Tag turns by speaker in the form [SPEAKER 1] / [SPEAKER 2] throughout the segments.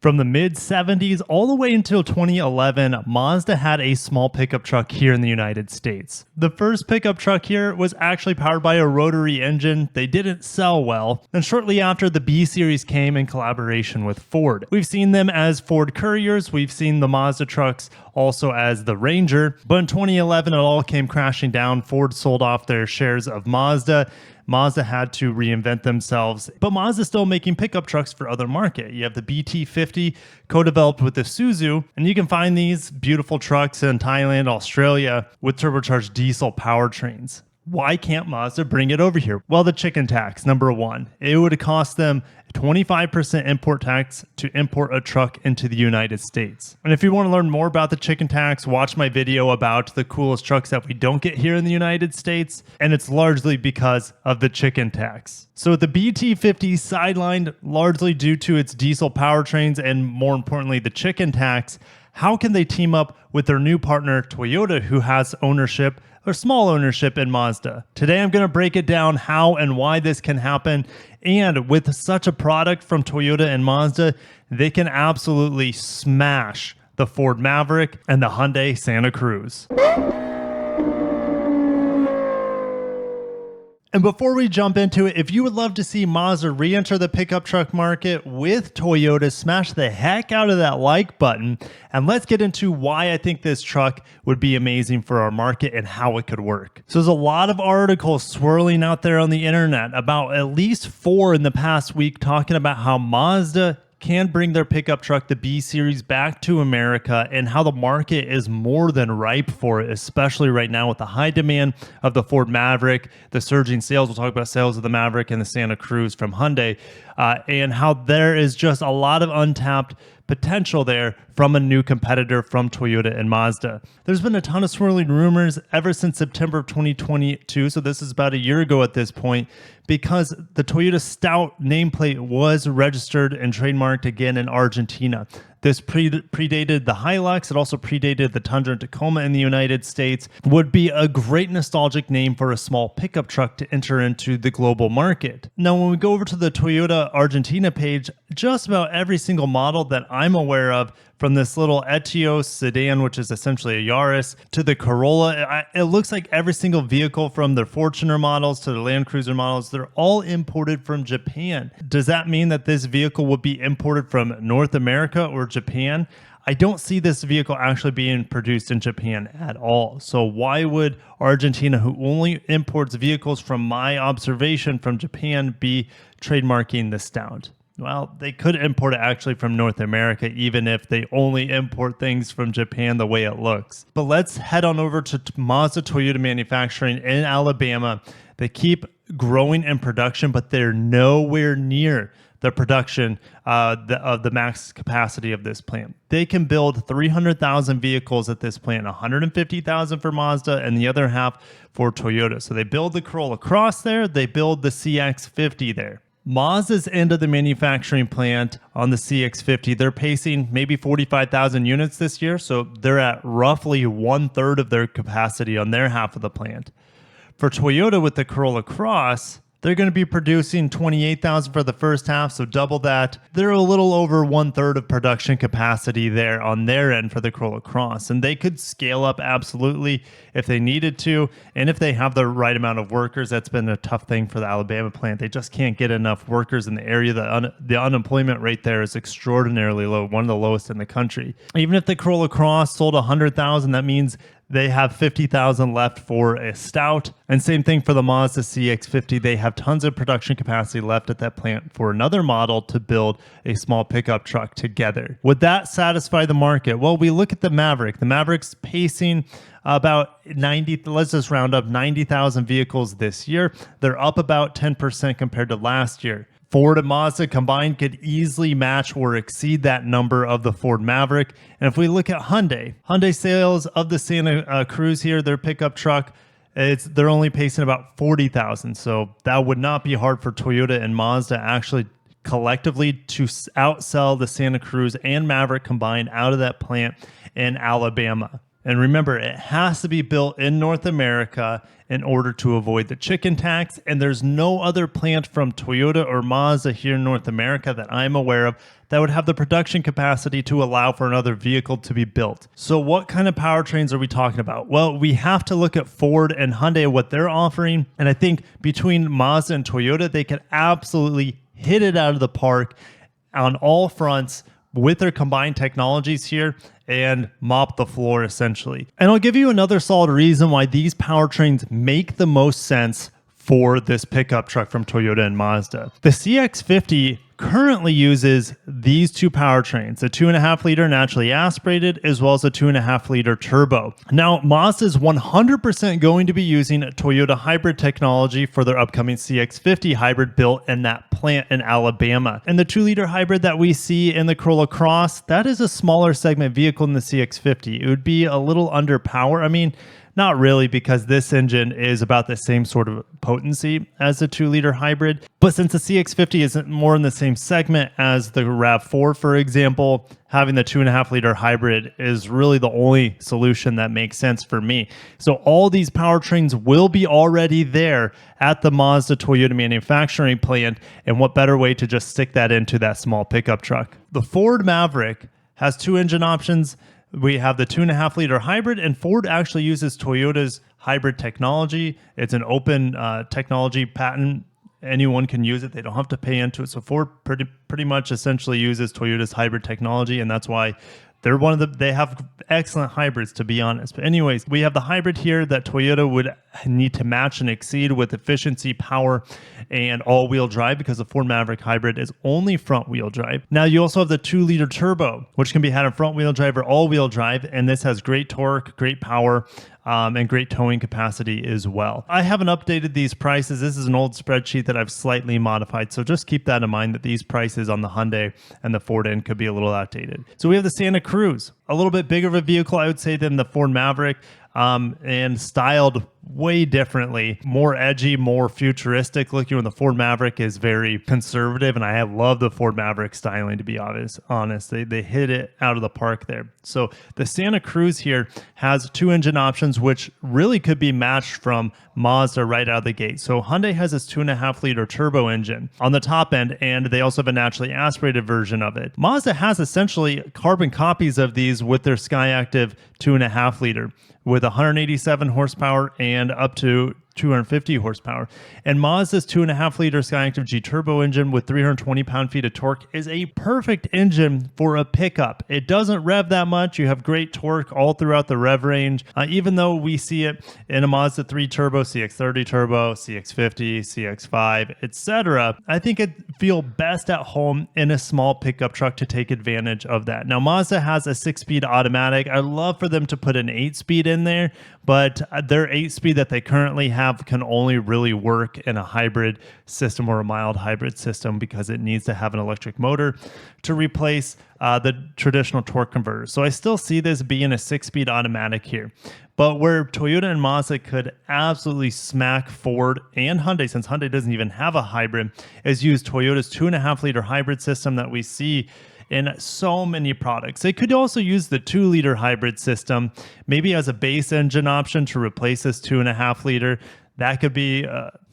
[SPEAKER 1] From the mid 70s all the way until 2011, Mazda had a small pickup truck here in the United States. The first pickup truck here was actually powered by a rotary engine. They didn't sell well. And shortly after, the B Series came in collaboration with Ford. We've seen them as Ford Couriers. We've seen the Mazda trucks also as the Ranger. But in 2011, it all came crashing down. Ford sold off their shares of Mazda. Mazda had to reinvent themselves, but Mazda's still making pickup trucks for other market. You have the BT50 co-developed with Isuzu, and you can find these beautiful trucks in Thailand, Australia with turbocharged diesel powertrains. Why can't Mazda bring it over here? Well, the chicken tax, number one. It would cost them 25% import tax to import a truck into the United States. And if you want to learn more about the chicken tax, watch my video about the coolest trucks that we don't get here in the United States. And it's largely because of the chicken tax. So the BT50 sidelined largely due to its diesel powertrains and more importantly, the chicken tax. How can they team up with their new partner, Toyota, who has ownership or small ownership in Mazda? Today, I'm going to break it down how and why this can happen. And with such a product from Toyota and Mazda, they can absolutely smash the Ford Maverick and the Hyundai Santa Cruz. And before we jump into it, if you would love to see Mazda re-enter the pickup truck market with Toyota, smash the heck out of that like button. And let's get into why I think this truck would be amazing for our market and how it could work. So there's a lot of articles swirling out there on the internet, about at least 4 in the past week, talking about how Mazda can bring their pickup truck, the B Series, back to America and how the market is more than ripe for it, especially right now with the high demand of the Ford Maverick, the surging sales. We'll talk about sales of the Maverick and the Santa Cruz from Hyundai, and how there is just a lot of untapped potential there from a new competitor from Toyota and Mazda. There's been a ton of swirling rumors ever since September of 2022, so this is about a year ago at this point, because the Toyota Stout nameplate was registered and trademarked again in Argentina. This predated the Hilux. It also predated the Tundra and Tacoma in the United States. Would be a great nostalgic name for a small pickup truck to enter into the global market. Now, when we go over to the Toyota Argentina page, just about every single model that I'm aware of, from this little Etios sedan, which is essentially a Yaris, to the Corolla, it looks like every single vehicle from their Fortuner models to the Land Cruiser models, they're all imported from Japan. Does that mean that this vehicle would be imported from North America or Japan? I don't see this vehicle actually being produced in Japan at all. So why would Argentina, who only imports vehicles from my observation from Japan, be trademarking the Stout? Well, they could import it actually from North America, even if they only import things from Japan the way it looks. But let's head on over to Mazda Toyota manufacturing in Alabama. They keep growing in production, but they're nowhere near the production of the max capacity of this plant. They can build 300,000 vehicles at this plant, 150,000 for Mazda and the other half for Toyota. So they build the Corolla Cross there, they build the CX-50 there. Mazda's end of the manufacturing plant on the CX-50, they're pacing maybe 45,000 units this year, so they're at roughly 1/3 of their capacity on their half of the plant. For Toyota with the Corolla Cross, they're going to be producing 28,000 for the first half, so double that. They're a little over 1/3 of production capacity there on their end for the Corolla Cross, and they could scale up absolutely if they needed to, and if they have the right amount of workers. That's been a tough thing for the Alabama plant. They just can't get enough workers in the area. The unemployment rate there is extraordinarily low, one of the lowest in the country. Even if the Corolla Cross sold 100,000, that means they have 50,000 left for a Stout. And same thing for the Mazda CX-50. They have tons of production capacity left at that plant for another model to build a small pickup truck together. Would that satisfy the market? Well, we look at the Maverick. The Maverick's pacing about 90, let's just round up 90,000 vehicles this year. They're up about 10% compared to last year. Ford and Mazda combined could easily match or exceed that number of the Ford Maverick. And if we look at Hyundai sales of the Santa Cruz here, their pickup truck, they're only pacing about 40,000. So that would not be hard for Toyota and Mazda actually collectively to outsell the Santa Cruz and Maverick combined out of that plant in Alabama. And remember, it has to be built in North America in order to avoid the chicken tax. And there's no other plant from Toyota or Mazda here in North America that I'm aware of that would have the production capacity to allow for another vehicle to be built. So what kind of powertrains are we talking about? Well, we have to look at Ford and Hyundai, what they're offering. And I think between Mazda and Toyota, they could absolutely hit it out of the park on all fronts with their combined technologies here and mop the floor essentially. And I'll give you another solid reason why these powertrains make the most sense for this pickup truck from Toyota and Mazda. The CX-50 currently uses these two powertrains, the 2.5 liter naturally aspirated as well as a 2.5 liter turbo. Now, Mazda is 100% going to be using Toyota hybrid technology for their upcoming CX-50 hybrid built in that plant in Alabama. And the 2-liter hybrid that we see in the Corolla Cross, that is a smaller segment vehicle than the CX-50. It would be a little under power. I mean, not really, because this engine is about the same sort of potency as the 2-liter hybrid. But since the CX-50 isn't more in the same segment as the RAV4, for example, having the 2.5 liter hybrid is really the only solution that makes sense for me. So all these powertrains will be already there at the Mazda Toyota manufacturing plant. And what better way to just stick that into that small pickup truck? The Ford Maverick has 2 engine options. We have the 2.5 liter hybrid, and Ford actually uses Toyota's hybrid technology. It's an open technology patent. Anyone can use it. They don't have to pay into it. So Ford pretty much essentially uses Toyota's hybrid technology, and that's why they have excellent hybrids, to be honest. But anyways, we have the hybrid here that Toyota would need to match and exceed with efficiency, power, and all-wheel drive, because the Ford Maverick hybrid is only front-wheel drive. Now, you also have the 2-liter turbo, which can be had in front-wheel drive or all-wheel drive, and this has great torque, great power, and great towing capacity as well. I haven't updated these prices. This is an old spreadsheet that I've slightly modified, so just keep that in mind that these prices on the Hyundai and the Ford end could be a little outdated. So we have the Santa Cruz, a little bit bigger of a vehicle, I would say, than the Ford Maverick, and styled way differently, more edgy, more futuristic looking, when the Ford Maverick is very conservative. And I love the Ford Maverick styling, to be honest. They hit it out of the park there. So the Santa Cruz here has 2 engine options, which really could be matched from Mazda right out of the gate. So Hyundai has this 2.5 liter turbo engine on the top end, and they also have a naturally aspirated version of it. Mazda has essentially carbon copies of these with their Skyactiv 2.5 liter with 187 horsepower and up to 250 horsepower. And Mazda's 2.5 liter Skyactiv G turbo engine with 320 pound-feet of torque is a perfect engine for a pickup. It doesn't rev that much. You have great torque all throughout the rev range. Even though we see it in a Mazda 3 turbo, CX-30 turbo, CX-50, CX-5, etc., I think it feels best at home in a small pickup truck to take advantage of that. Now, Mazda has a 6-speed automatic. I'd love for them to put an 8-speed in there, but their 8-speed that they currently have can only really work in a hybrid system or a mild hybrid system, because it needs to have an electric motor to replace the traditional torque converter. So I still see this being a 6-speed automatic here. But where Toyota and Mazda could absolutely smack Ford and Hyundai, since Hyundai doesn't even have a hybrid, is use Toyota's 2.5 liter hybrid system that we see in so many products. They could also use the 2-liter hybrid system, maybe as a base engine option to replace this 2.5 liter. That could be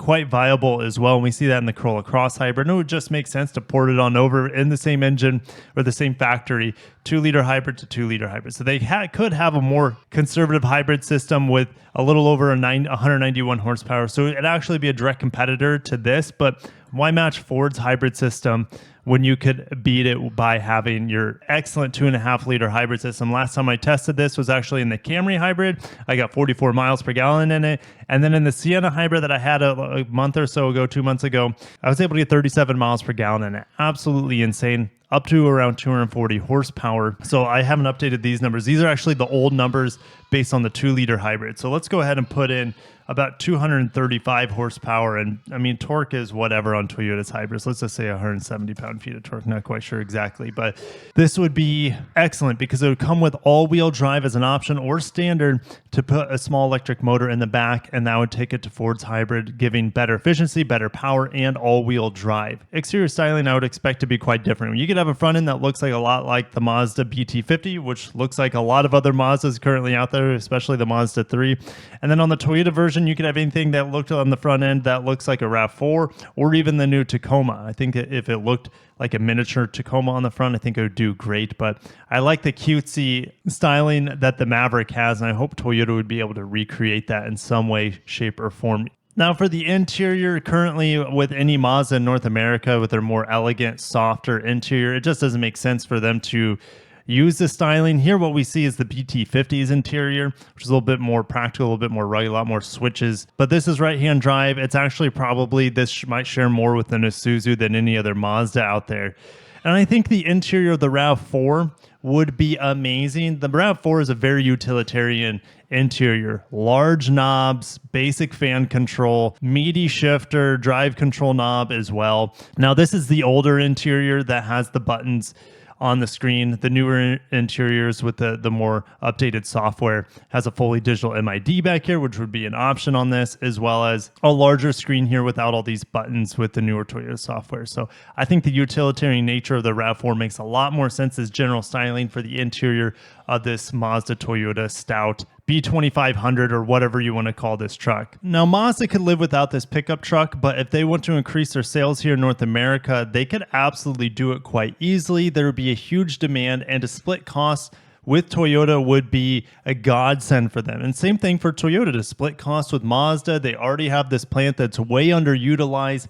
[SPEAKER 1] quite viable as well. And we see that in the Corolla Cross hybrid. And it would just make sense to port it on over in the same engine or the same factory, 2-liter hybrid to 2-liter hybrid. So they could have a more conservative hybrid system with a little over 191 horsepower. So it'd actually be a direct competitor to this. But why match Ford's hybrid system when you could beat it by having your excellent 2.5 liter hybrid system? Last time I tested this was actually in the Camry hybrid. I got 44 miles per gallon in it. And then in the Sienna hybrid that I had a month or so ago, 2 months ago, I was able to get 37 miles per gallon in it. Absolutely insane. Up to around 240 horsepower. So I haven't updated these numbers. These are actually the old numbers based on the 2-liter hybrid. So let's go ahead and put in about 235 horsepower. And I mean, torque is whatever on Toyota's hybrids. Let's just say 170 pound-feet of torque, not quite sure exactly, but this would be excellent because it would come with all-wheel drive as an option or standard to put a small electric motor in the back, and that would take it to Ford's hybrid, giving better efficiency, better power, and all-wheel drive. Exterior styling I would expect to be quite different. You could have a front end that looks like a lot like the Mazda BT50, which looks like a lot of other Mazdas currently out there, especially the Mazda 3. And then on the Toyota version, you could have anything that looked on the front end that looks like a RAV4 or even the new Tacoma. I think if it looked like a miniature Tacoma on the front, I think it would do great. But I like the cutesy styling that the Maverick has, and I hope Toyota would be able to recreate that in some way, shape, or form. Now for the interior, currently with any Mazda in North America with their more elegant, softer interior, it just doesn't make sense for them to use the styling. Here what we see is the BT50's interior, which is a little bit more practical, a little bit more rugged, a lot more switches. But this is right-hand drive. It's actually probably, this might share more with an Isuzu than any other Mazda out there. And I think the interior of the RAV4 would be amazing. The RAV4 is a very utilitarian interior. Large knobs, basic fan control, meaty shifter, drive control knob as well. Now this is the older interior that has the buttons on the screen. The newer interiors with the more updated software has a fully digital MID back here, which would be an option on this, as well as a larger screen here without all these buttons with the newer Toyota software. So I think the utilitarian nature of the RAV4 makes a lot more sense as general styling for the interior of this Mazda Toyota Stout B2500 or whatever you want to call this truck. Now Mazda could live without this pickup truck, but if they want to increase their sales here in North America, they could absolutely do it quite easily. There would be a huge demand, and to split costs with Toyota would be a godsend for them. And same thing for Toyota, to split costs with Mazda. They already have this plant that's way underutilized.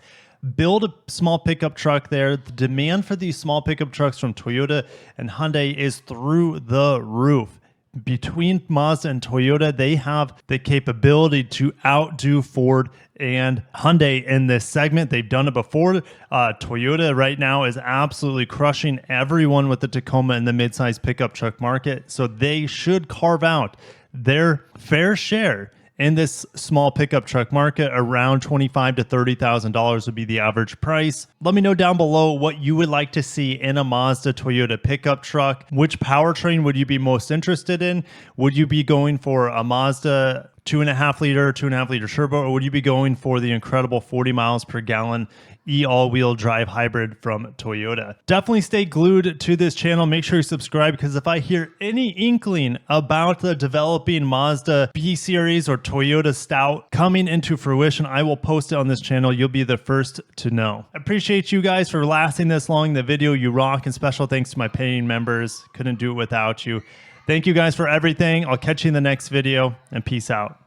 [SPEAKER 1] Build a small pickup truck there. The demand for these small pickup trucks from Toyota and Hyundai is through the roof. Between Mazda and Toyota, they have the capability to outdo Ford and Hyundai in this segment. They've done it before. Toyota right now is absolutely crushing everyone with the Tacoma in the midsize pickup truck market. So they should carve out their fair share in this small pickup truck market. Around $25,000 to $30,000 would be the average price. Let me know down below what you would like to see in a Mazda Toyota pickup truck. Which powertrain would you be most interested in? Would you be going for a Mazda 2.5 liter turbo, or would you be going for the incredible 40 miles per gallon all-wheel drive hybrid from Toyota? Definitely stay glued to this channel. Make sure you subscribe, because if I hear any inkling about the developing Mazda B Series or Toyota Stout coming into fruition, I will post it on this channel. You'll be the first to know. I appreciate you guys for lasting this long. The video, you rock, and special thanks to my paying members. Couldn't do it without you. Thank you guys for everything. I'll catch you in the next video, and peace out.